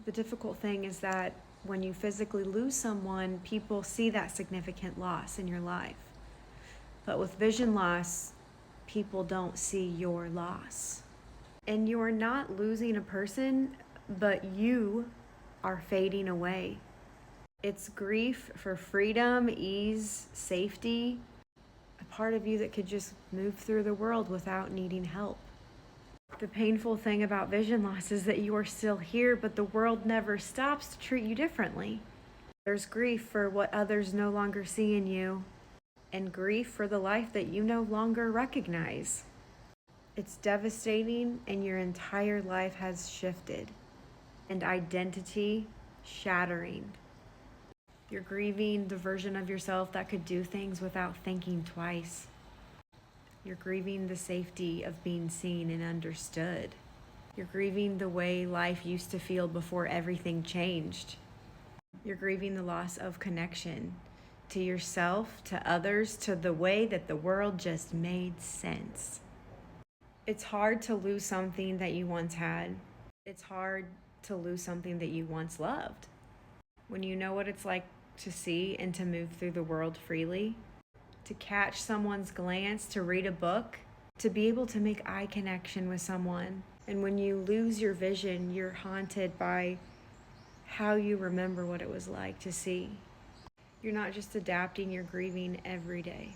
The difficult thing is that when you physically lose someone, people see that significant loss in your life. But with vision loss, people don't see your loss. And you're not losing a person, but you are fading away. It's grief for freedom, ease, safety, a part of you that could just move through the world without needing help. The painful thing about vision loss is that you are still here, but the world never stops to treat you differently. There's grief for what others no longer see in you, and grief for the life that you no longer recognize. It's devastating, and your entire life has shifted, and identity shattering. You're grieving the version of yourself that could do things without thinking twice. You're grieving the safety of being seen and understood. You're grieving the way life used to feel before everything changed. You're grieving the loss of connection to yourself, to others, to the way that the world just made sense. It's hard to lose something that you once had. It's hard to lose something that you once loved. When you know what it's like to see and to move through the world freely, to catch someone's glance, to read a book, to be able to make eye connection with someone. And when you lose your vision, you're haunted by how you remember what it was like to see. You're not just adapting, you're grieving every day.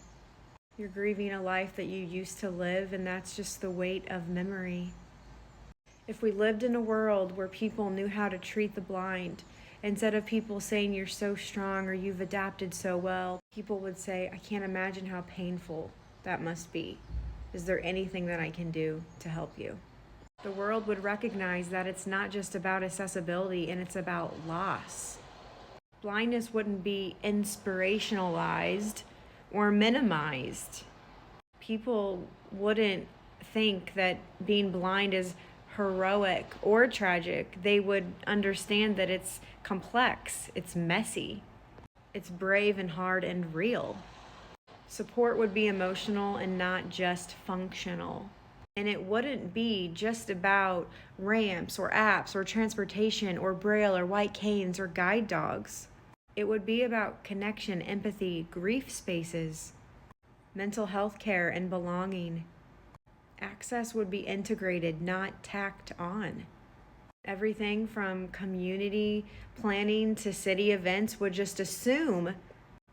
You're grieving a life that you used to live, and that's just the weight of memory. If we lived in a world where people knew how to treat the blind, instead of people saying you're so strong or you've adapted so well, people would say, I can't imagine how painful that must be. Is there anything that I can do to help you? The world would recognize that it's not just about accessibility, and it's about loss. Blindness wouldn't be inspirationalized or minimized. People wouldn't think that being blind is heroic or tragic. They would understand that it's complex, it's messy, it's brave and hard and real. Support would be emotional and not just functional. And it wouldn't be just about ramps or apps or transportation or braille or white canes or guide dogs. It would be about connection, empathy, grief spaces, mental health care, and belonging. Access would be integrated, not tacked on. Everything from community planning to city events would just assume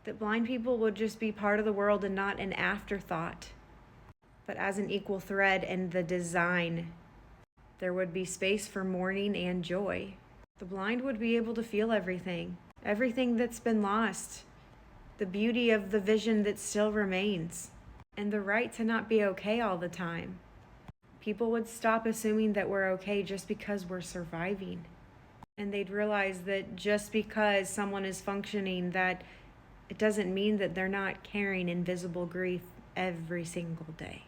that blind people would just be part of the world and not an afterthought, but as an equal thread in the design. There would be space for mourning and joy. The blind would be able to feel everything that's been lost, the beauty of the vision that still remains, and the right to not be okay all the time. People would stop assuming that we're okay just because we're surviving. And they'd realize that just because someone is functioning, that it doesn't mean that they're not carrying invisible grief every single day.